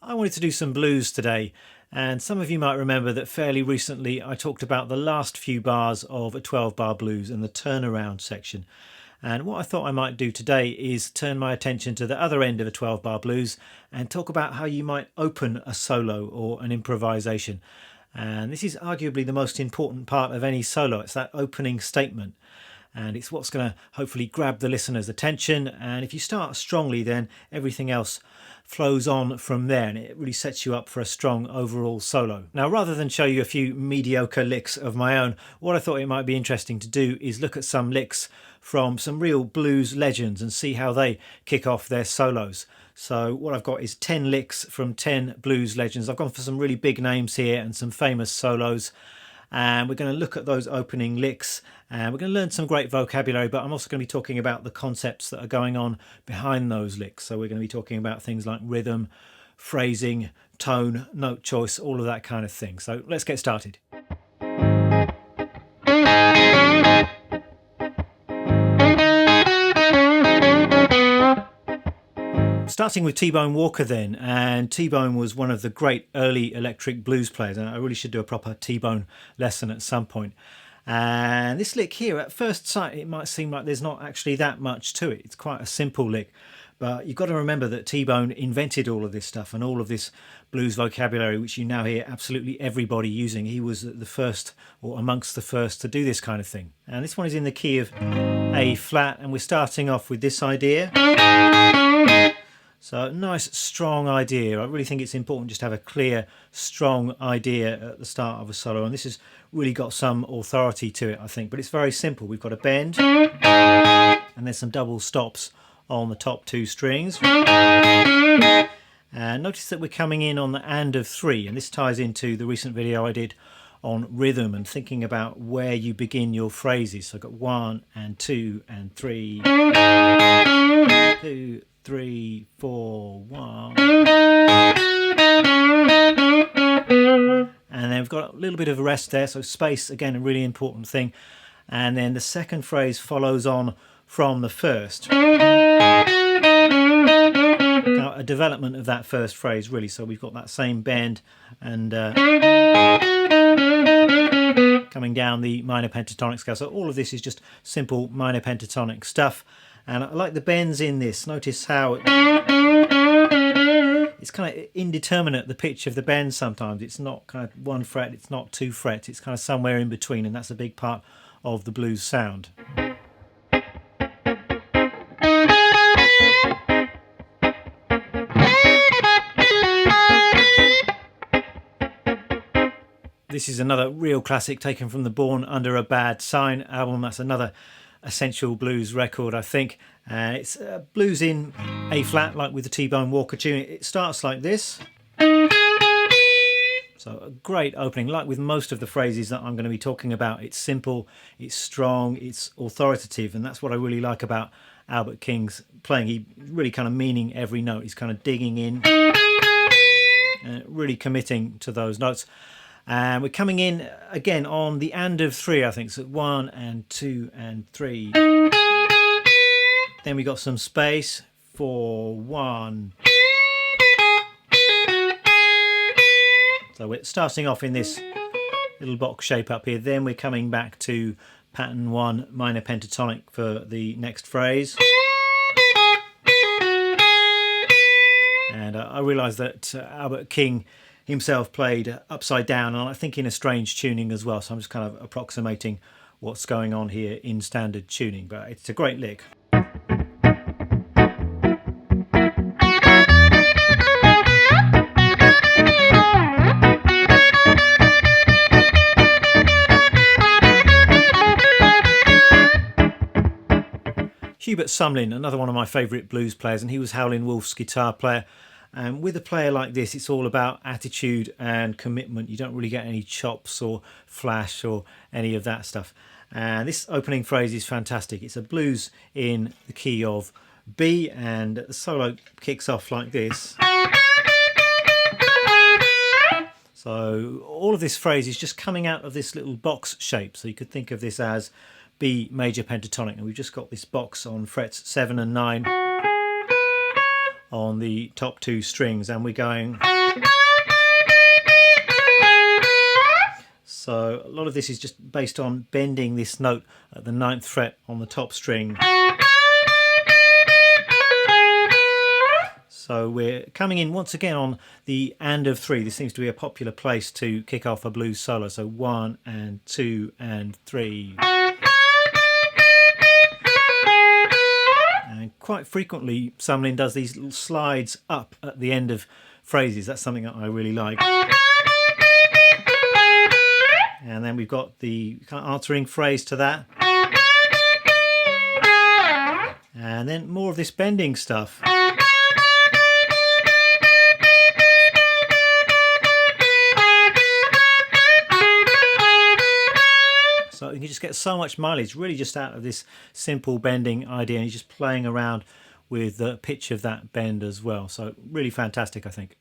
I wanted to do some blues today, and some of you might remember that fairly recently I talked about the last few bars of a 12-bar blues and the turnaround section. And what I thought I might do today is turn my attention to the other end of a 12-bar blues and talk about how you might open a solo or an improvisation. And this is arguably the most important part of any solo. It's that opening statement. And it's what's going to hopefully grab the listener's attention. And if you start strongly, then everything else flows on from there, and it really sets you up for a strong overall solo. Now, rather than show you a few mediocre licks of my own, what I thought it might be interesting to do is look at some licks from some real blues legends and see how they kick off their solos. So what I've got is 10 licks from 10 blues legends. I've gone for some really big names here and some famous solos. And we're going to look at those opening licks, and we're going to learn some great vocabulary, but I'm also going to be talking about the concepts that are going on behind those licks. So we're going to be talking about things like rhythm, phrasing, tone, note choice, all of that kind of thing. So let's get started. Starting with T-Bone Walker then, and T-Bone was one of the great early electric blues players, and I really should do a proper T-Bone lesson at some point. And this lick here, at first sight, it might seem like there's not actually that much to it. It's quite a simple lick, but you've got to remember that T-Bone invented all of this stuff and all of this blues vocabulary, which you now hear absolutely everybody using. He was the first, or amongst the first, to do this kind of thing. And this one is in the key of A flat, and we're starting off with this idea. So nice strong idea. I really think it's important just to have a clear strong idea at the start of a solo, and this has really got some authority to it, I think, but it's very simple. We've got a bend and there's some double stops on the top two strings, and notice that we're coming in on the and of 3, and this ties into the recent video I did on rhythm and thinking about where you begin your phrases. So I've got 1 and 2 and 3, 2, 3, 4, 1. And then we've got a little bit of a rest there, so space, again, a really important thing. And then the second phrase follows on from the first. Now, a development of that first phrase, really. So we've got that same bend and coming down the minor pentatonic scale. So all of this is just simple minor pentatonic stuff. And I like the bends in this. Notice how it's kind of indeterminate, the pitch of the bend sometimes. It's not kind of 1 fret, it's not 2 frets, it's kind of somewhere in between, and that's a big part of the blues sound. This is another real classic taken from the Born Under a Bad Sign album. That's another essential blues record, I think. It's blues in A flat, like with the T-Bone Walker tune. It starts like this. So a great opening, like with most of the phrases that I'm going to be talking about. It's simple, it's strong, it's authoritative, and that's what I really like about Albert King's playing. He really kind of meaning every note. He's kind of digging in and really committing to those notes. And we're coming in again on the and of 3, I think. So 1 and 2 and 3. Then we got some space for 1. So we're starting off in this little box shape up here. Then we're coming back to pattern 1 minor pentatonic for the next phrase. And I realised that Albert King himself played upside down, and I think in a strange tuning as well, so I'm just kind of approximating what's going on here in standard tuning, but it's a great lick. Hubert, another one of my favourite blues players, and he was Howlin' Wolf's guitar player. And with a player like this, it's all about attitude and commitment. You don't really get any chops or flash or any of that stuff. And this opening phrase is fantastic. It's a blues in the key of B, and the solo kicks off like this. So all of this phrase is just coming out of this little box shape. So you could think of this as B major pentatonic, and we've just got this box on frets 7 and 9. on the top two strings, and we're going. So a lot of this is just based on bending this note at the 9th fret on the top string. So we're coming in once again on the and of 3. This seems to be a popular place to kick off a blues solo. So 1 and 2 and 3. And quite frequently Sumlin does these little slides up at the end of phrases. That's something that I really like. And then we've got the kind of answering phrase to that. And then more of this bending stuff. So you can just get so much mileage really just out of this simple bending idea, and you're just playing around with the pitch of that bend as well. So really fantastic, I think.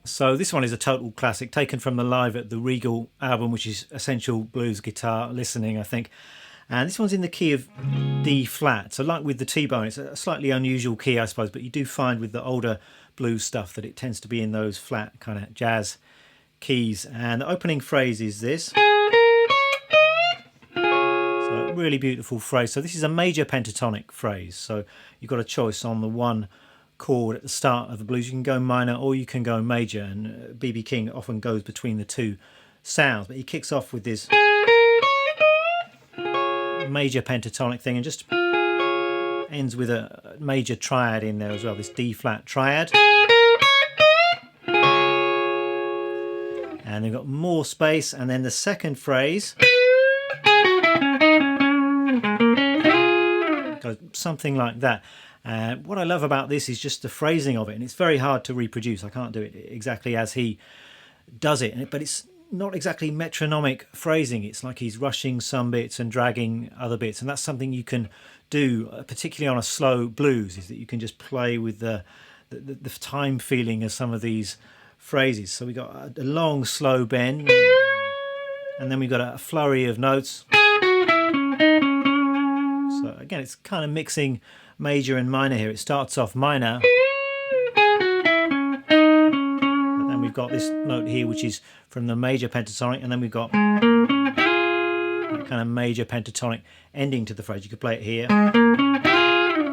So this one is a total classic, taken from the Live at the Regal album, which is essential blues guitar listening, I think. And this one's in the key of D flat. So like with the T-bone, it's a slightly unusual key, I suppose, but you do find with the older blues stuff that it tends to be in those flat kind of jazz keys. And the opening phrase is this. So a really beautiful phrase. So this is a major pentatonic phrase. So you've got a choice on the one chord at the start of the blues. You can go minor or you can go major, and B.B. King often goes between the two sounds, but he kicks off with this major pentatonic thing and just ends with a major triad in there as well, this D flat triad. And they've got more space, and then the second phrase goes something like that. And what I love about this is just the phrasing of it, and it's very hard to reproduce. I can't do it exactly as he does it, but it's not exactly metronomic phrasing. It's like he's rushing some bits and dragging other bits, and that's something you can do, particularly on a slow blues, is that you can just play with the time feeling of some of these phrases. So we've got a long slow bend, and then we've got a flurry of notes. So again, it's kind of mixing major and minor here. It starts off minor, but then we've got this note here which is from the major pentatonic, and then we've got that kind of major pentatonic ending to the phrase. You could play it here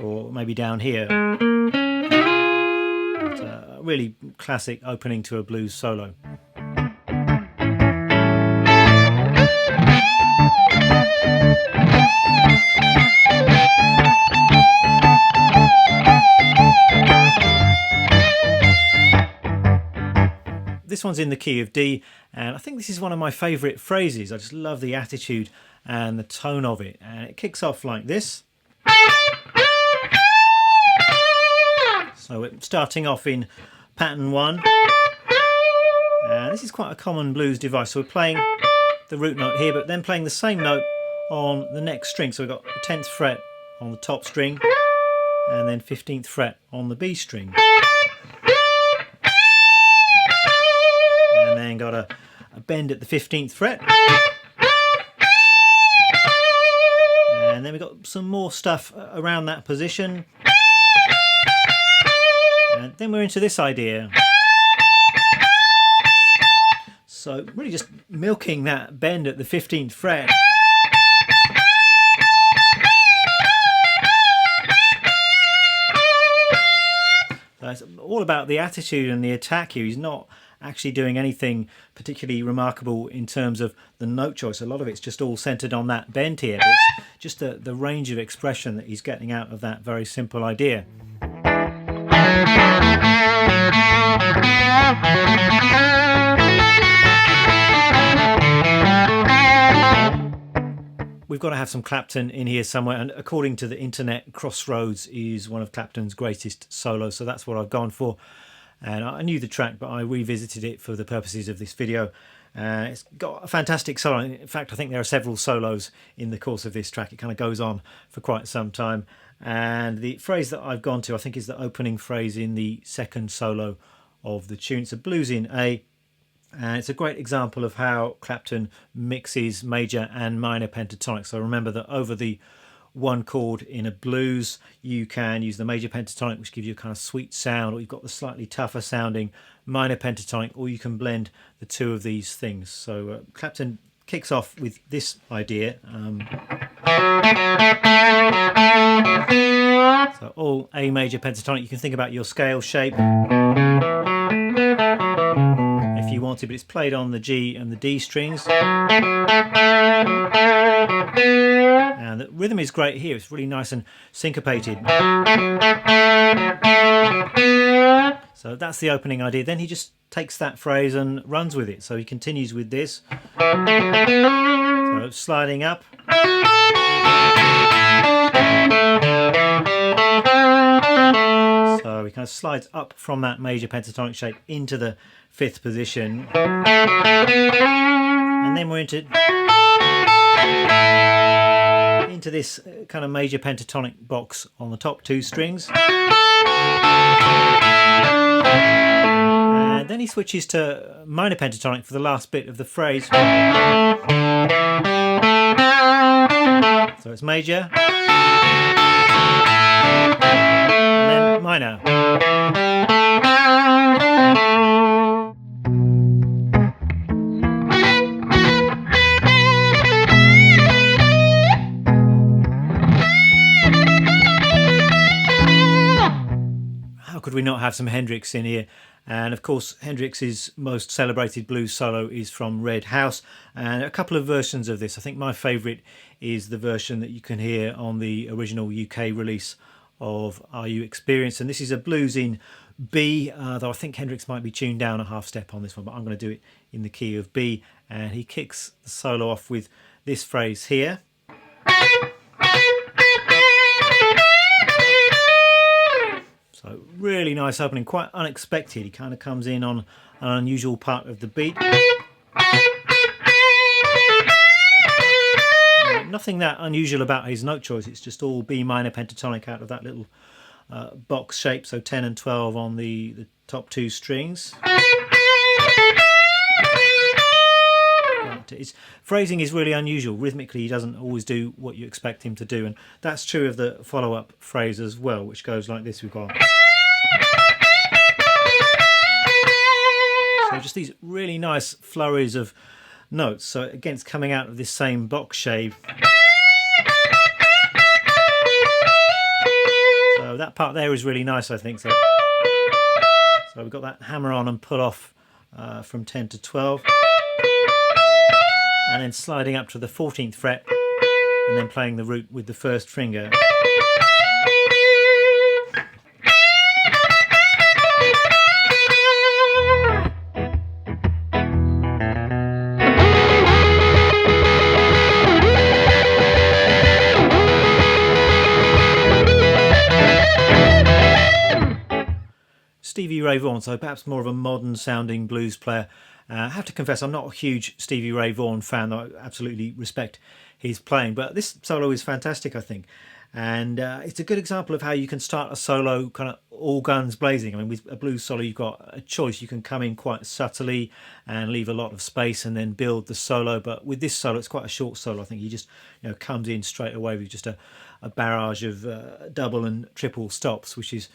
or maybe down here. It's a really classic opening to a blues solo. This one's in the key of D, and I think this is one of my favourite phrases. I just love the attitude and the tone of it, and it kicks off like this. So we're starting off in pattern 1, and this is quite a common blues device. So we're playing the root note here, but then playing the same note on the next string. So we've got the 10th fret on the top string, and then 15th fret on the B string. And then got a bend at the 15th fret. And then we've got some more stuff around that position. And then we're into this idea. So really just milking that bend at the 15th fret. So it's all about the attitude and the attack here. He's not actually doing anything particularly remarkable in terms of the note choice. A lot of it's just all centered on that bend here. But it's just the range of expression that he's getting out of that very simple idea. We've got to have some Clapton in here somewhere, and according to the internet, Crossroads is one of Clapton's greatest solos, so that's what I've gone for. And I knew the track, but I revisited it for the purposes of this video. It's got a fantastic solo. In fact, I think there are several solos in the course of this track. It kind of goes on for quite some time. And the phrase that I've gone to, I think, is the opening phrase in the second solo of the tune. It's a blues in A, And it's a great example of how Clapton mixes major and minor pentatonic. So remember that over the one chord in a blues, you can use the major pentatonic, which gives you a kind of sweet sound, or you've got the slightly tougher sounding minor pentatonic, or you can blend the two of these things. So Clapton kicks off with this idea. So all A major pentatonic. You can think about your scale shape if you want to, but it's played on the G and the D strings. And the rhythm is great here. It's really nice and syncopated. So that's the opening idea. Then he just takes that phrase and runs with it. So he continues with this. So sliding up. So he kind of slides up from that major pentatonic shape into the fifth position. And then we're into this kind of major pentatonic box on the top two strings. And then he switches to minor pentatonic for the last bit of the phrase. So it's major, and then minor. How could we not have some Hendrix in here? And of course, Hendrix's most celebrated blues solo is from Red House, and a couple of versions of this. I think my favourite is the version that you can hear on the original UK release of Are You Experienced? And this is a blues in B, though I think Hendrix might be tuned down a half step on this one, but I'm going to do it in the key of B. And he kicks the solo off with this phrase here. So really nice opening, quite unexpected. He kind of comes in on an unusual part of the beat. Nothing that unusual about his note choice, it's just all B minor pentatonic out of that little box shape, so 10 and 12 on the top two strings. His phrasing is really unusual. Rhythmically, he doesn't always do what you expect him to do, and that's true of the follow-up phrase as well, which goes like this. We've got so just these really nice flurries of notes. So again, it's coming out of this same box shape. So that part there is really nice, I think. So we've got that hammer on and pull off from 10 to 12. And then sliding up to the 14th fret and then playing the root with the first finger. Stevie Ray Vaughan, so perhaps more of a modern sounding blues player. I have to confess, I'm not a huge Stevie Ray Vaughan fan, though I absolutely respect his playing. But this solo is fantastic, I think. And it's a good example of how you can start a solo kind of all guns blazing. I mean, with a blues solo, you've got a choice. You can come in quite subtly and leave a lot of space and then build the solo. But with this solo, it's quite a short solo. I think he just comes in straight away with just a barrage of double and triple stops, which is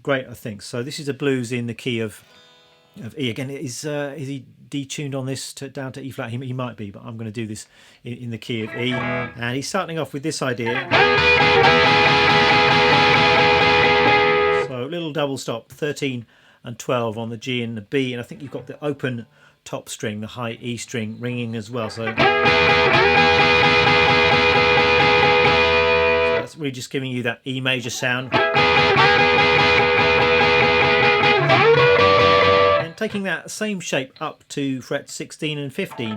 great, I think. So this is a blues in the key of E. Again, is he detuned on this down to E flat? He might be, but I'm going to do this in the key of E. And he's starting off with this idea. So a little double stop, 13 and 12 on the G and the B, and I think you've got the open top string, the high E string ringing as well. So that's really just giving you that E major sound. Taking that same shape up to frets 16 and 15.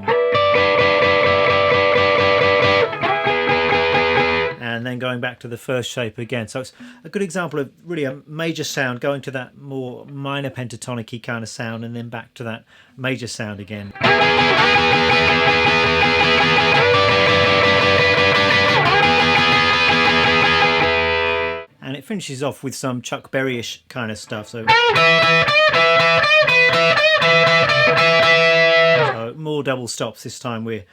And then going back to the first shape again. So it's a good example of really a major sound going to that more minor pentatonic-y kind of sound and then back to that major sound again. And it finishes off with some Chuck Berry-ish kind of stuff. So more double stops. This time we're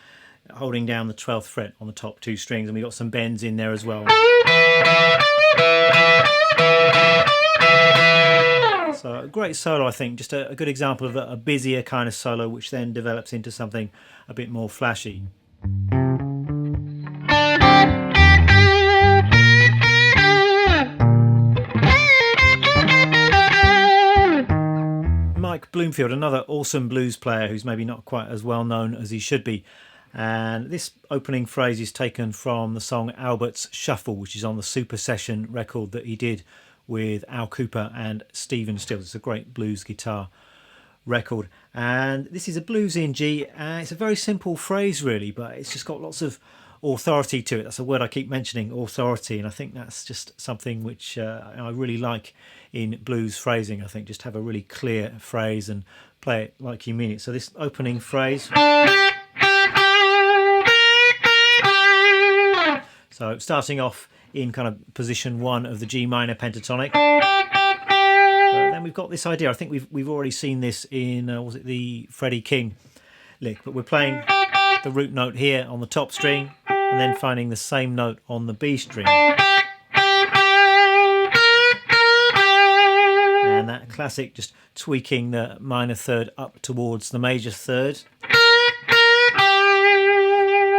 holding down the 12th fret on the top 2 strings, and we've got some bends in there as well. So a great solo, I think, just a good example of a busier kind of solo which then develops into something a bit more flashy. Mike Bloomfield, another awesome blues player who's maybe not quite as well known as he should be. And this opening phrase is taken from the song Albert's Shuffle, which is on the Super Session record that he did with Al Cooper and Stephen Stills. It's a great blues guitar record. And this is a blues in G, and it's a very simple phrase really, but it's just got lots of authority to it. That's a word I keep mentioning, authority, and I think that's just something which I really like in blues phrasing. I think just have a really clear phrase and play it like you mean it. So this opening phrase, so starting off in kind of position 1 of the G minor pentatonic. Then we've got this idea. I think we've already seen this in was it the Freddie King lick, but we're playing the root note here on the top string and then finding the same note on the B string. And that classic just tweaking the minor third up towards the major third.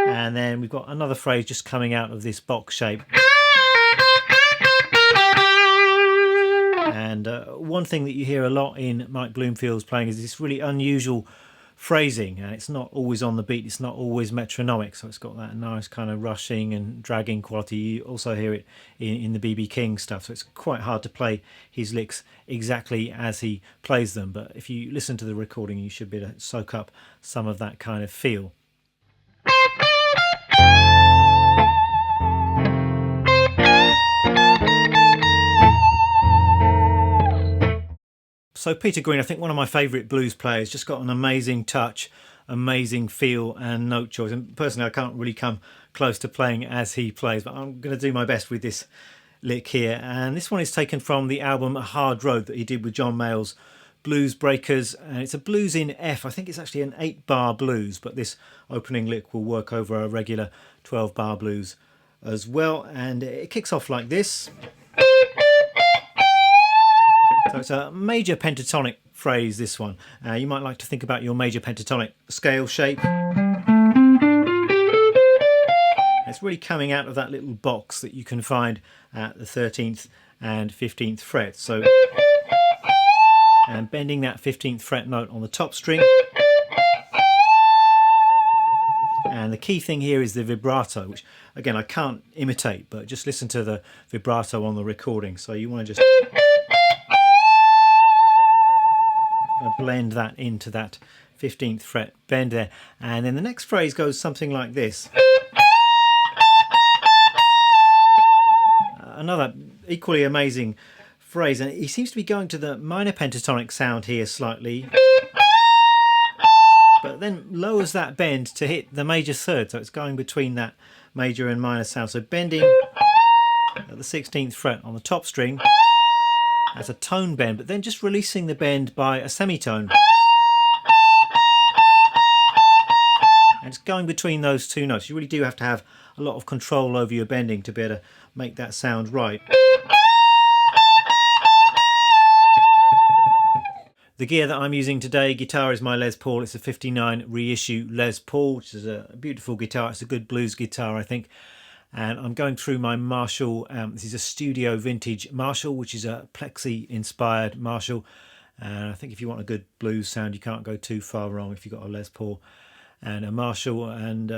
And then we've got another phrase just coming out of this box shape. And one thing that you hear a lot in Mike Bloomfield's playing is this really unusual phrasing, and it's not always on the beat, it's not always metronomic, so it's got that nice kind of rushing and dragging quality. You also hear it in the B.B. King stuff, so it's quite hard to play his licks exactly as he plays them, but if you listen to the recording you should be able to soak up some of that kind of feel. So Peter Green, I think one of my favourite blues players, just got an amazing touch, amazing feel and note choice. And personally, I can't really come close to playing as he plays, but I'm going to do my best with this lick here. And this one is taken from the album A Hard Road that he did with John Mayall's Blues Breakers. And it's a blues in F. I think it's actually an 8-bar blues, but this opening lick will work over a regular 12-bar blues as well. And it kicks off like this. So it's a major pentatonic phrase, this one. You might like to think about your major pentatonic scale shape. It's really coming out of that little box that you can find at the 13th and 15th fret. So, and bending that 15th fret note on the top string. And the key thing here is the vibrato, which again I can't imitate, but just listen to the vibrato on the recording. So you want to just blend that into that 15th fret bend there, and then the next phrase goes something like this. Another equally amazing phrase, and he seems to be going to the minor pentatonic sound here slightly, but then lowers that bend to hit the major third, so it's going between that major and minor sound. So bending at the 16th fret on the top string as a tone bend, but then just releasing the bend by a semitone. And it's going between those two notes. You really do have to have a lot of control over your bending to be able to make that sound right. The gear that I'm using today, guitar is my Les Paul. It's a 59 reissue Les Paul, which is a beautiful guitar. It's a good blues guitar, I think. And I'm going through my Marshall. This is a studio vintage Marshall, which is a Plexi inspired Marshall. And I think if you want a good blues sound, you can't go too far wrong if you've got a Les Paul and a Marshall. And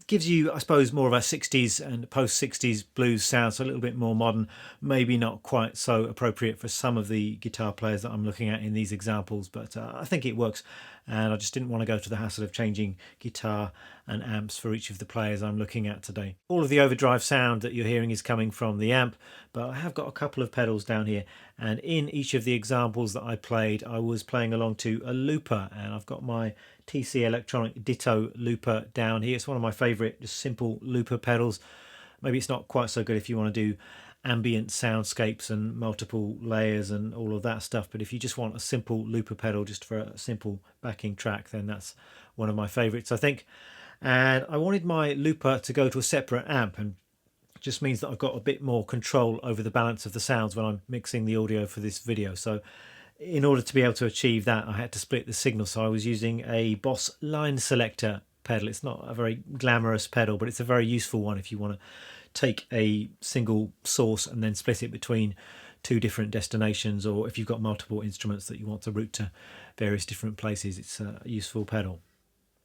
gives you, I suppose, more of a 60s and post-60s blues sound, so a little bit more modern, maybe not quite so appropriate for some of the guitar players that I'm looking at in these examples, but I think it works, and I just didn't want to go to the hassle of changing guitar and amps for each of the players I'm looking at today. All of the overdrive sound that you're hearing is coming from the amp, but I have got a couple of pedals down here, and in each of the examples that I played, I was playing along to a looper, and I've got my TC Electronic Ditto looper down here. It's one of my favourite just simple looper pedals. Maybe it's not quite so good if you want to do ambient soundscapes and multiple layers and all of that stuff. But if you just want a simple looper pedal just for a simple backing track, then that's one of my favorites, I think. And I wanted my looper to go to a separate amp, and just means that I've got a bit more control over the balance of the sounds when I'm mixing the audio for this video. So in order to be able to achieve that, I had to split the signal. So I was using a Boss line selector pedal. It's not a very glamorous pedal, but it's a very useful one if you want to take a single source and then split it between two different destinations, or if you've got multiple instruments that you want to route to various different places. It's a useful pedal.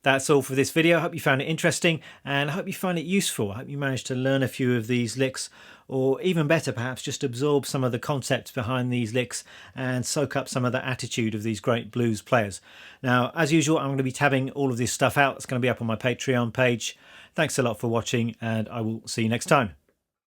That's all for this video. I hope you found it interesting, and I hope you find it useful. I hope you managed to learn a few of these licks, or even better perhaps just absorb some of the concepts behind these licks and soak up some of the attitude of these great blues players. Now, as usual, I'm going to be tabbing all of this stuff out. It's going to be up on my Patreon page. Thanks a lot for watching, and I will see you next time.